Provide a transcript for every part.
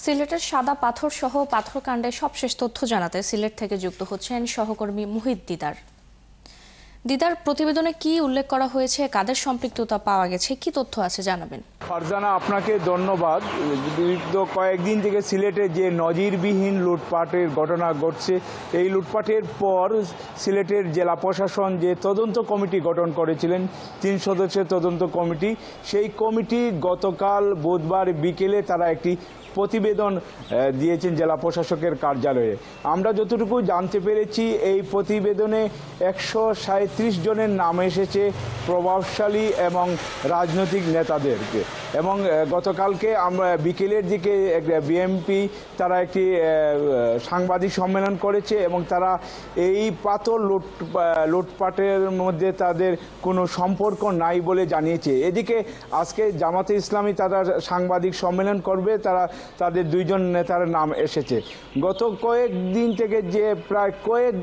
সিলেটের সাদা পাথর সহ পাথরকাণ্ডে সবশেষ তথ্য জানাতে সিলেট থেকে যুক্ত হচ্ছেন সহকর্মী মুহিত দিদার। দিদার, প্রতিবেদনে কি উল্লেখ করা হয়েছে, কাদের সম্পৃক্ততা পাওয়া গেছে, কি তথ্য আছে জানাবেন। ফারজানা, আপনাকে ধন্যবাদ। বিগত কয়েকদিন থেকে সিলেটে যে নজিরবিহীন লুটপাটের ঘটনা ঘটছে, এই লুটপাটের পর সিলেটের জেলা প্রশাসন যে তদন্ত কমিটি গঠন করেছিলেন, 3 সদস্যের তদন্ত কমিটি, সেই কমিটি গতকাল বুধবার বিকেলে তারা একটি প্রতিবেদন দিয়েছেন জেলা প্রশাসকের কার্যালয়ে। আমরা যতটুকু জানতে পেরেছি, এই প্রতিবেদনে 137 জনের নাম এসেছে প্রভাবশালী এবং রাজনৈতিক নেতাদেরকে। এবং গতকালকে আমরা বিকেলের দিকে বিএমপি তারা একটি সাংবাদিক সম্মেলন করেছে এবং তারা এই পাথর লুটপাটের মধ্যে তাদের কোনো সম্পর্ক নাই বলে জানিয়েছে। এদিকে আজকে জামাতে ইসলামী তারা সাংবাদিক সম্মেলন করবে, তাদের 2 জন নেতার নাম এসেছে। গত কয়েকদিন থেকে যে প্রায় কয়েক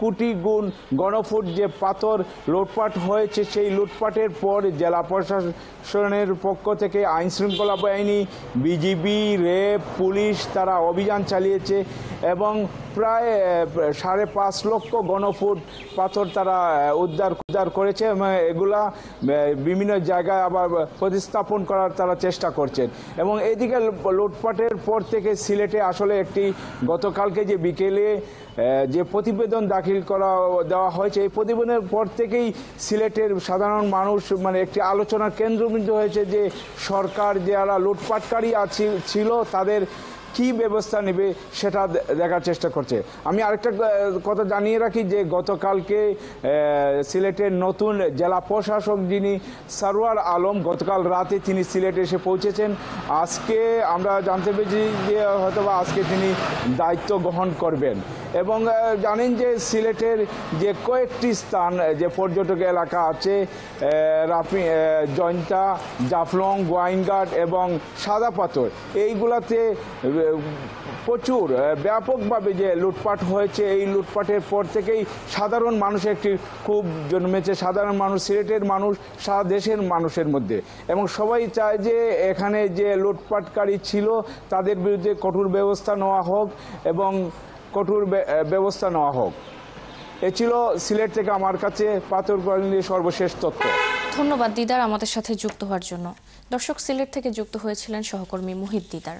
কোটি গুণ গণফুট যে পাথর লুটপাট হয়েছে, সেই লুটপাটের পর জেলা প্রশাসনের পক্ষ থেকে আইনশৃঙ্খলা বাহিনী, বিজিবি, র্যাব, পুলিশ তারা অভিযান চালিয়েছে এবং প্রায় 5.5 লক্ষ ঘনফুট পাথর তারা উদ্ধার করেছে এবং এগুলা বিভিন্ন জায়গায় আবার প্রতিস্থাপন করার তারা চেষ্টা করছেন। এবং এদিকে লুটপাটের পর থেকে সিলেটে আসলে একটি গতকালকে যে বিকেলে যে প্রতিবেদন দাখিল দেওয়া হয়েছে, এই প্রতিবেদনের পর থেকেই সিলেটের সাধারণ মানুষ একটি আলোচনার কেন্দ্রবিন্দু হয়েছে যে সরকার যারা লুটপাটকারী ছিল তাদের কি ব্যবস্থা নেবে সেটা দেখার চেষ্টা করছে। আমি আরেকটা কথা জানিয়ে রাখি যে গতকালকে সিলেটের নতুন জেলা প্রশাসক যিনি সরওয়ার আলম, গতকাল রাতে তিনি সিলেটে এসে পৌঁছেছেন। আজকে আমরা জানতে পেরেছি যে হয়তোবা আজকে তিনি দায়িত্ব গ্রহণ করবেন। এবং জানেন যে সিলেটের যে কয়েকটি স্থান যে পর্যটক এলাকা আছে, জয়ন্তা, জাফলং, গোয়াইনঘাট এবং সাদা পাথর, এইগুলাতে প্রচুর ব্যাপকভাবে যে লুটপাট হয়েছে। এই লুটপাটের পর থেকেই সাধারণ মানুষের একটি খুব জন্মেছে, সাধারণ মানুষ, সিলেটের মানুষ, সারা দেশের মানুষের মধ্যে। এবং সবাই চায় যে এখানে যে লুটপাটকারী ছিল তাদের বিরুদ্ধে কঠোর ব্যবস্থা নেওয়া হোক এবং কঠোর ব্যবস্থা নেওয়া হোক। এ ছিল সিলেট থেকে আমার কাছে পাথরকাণ্ডের সর্বশেষ তথ্য। ধন্যবাদ দিদার আমাদের সাথে যুক্ত হওয়ার জন্য। দর্শক, সিলেট থেকে যুক্ত হয়েছিলেন সহকর্মী মুহিত দিদার।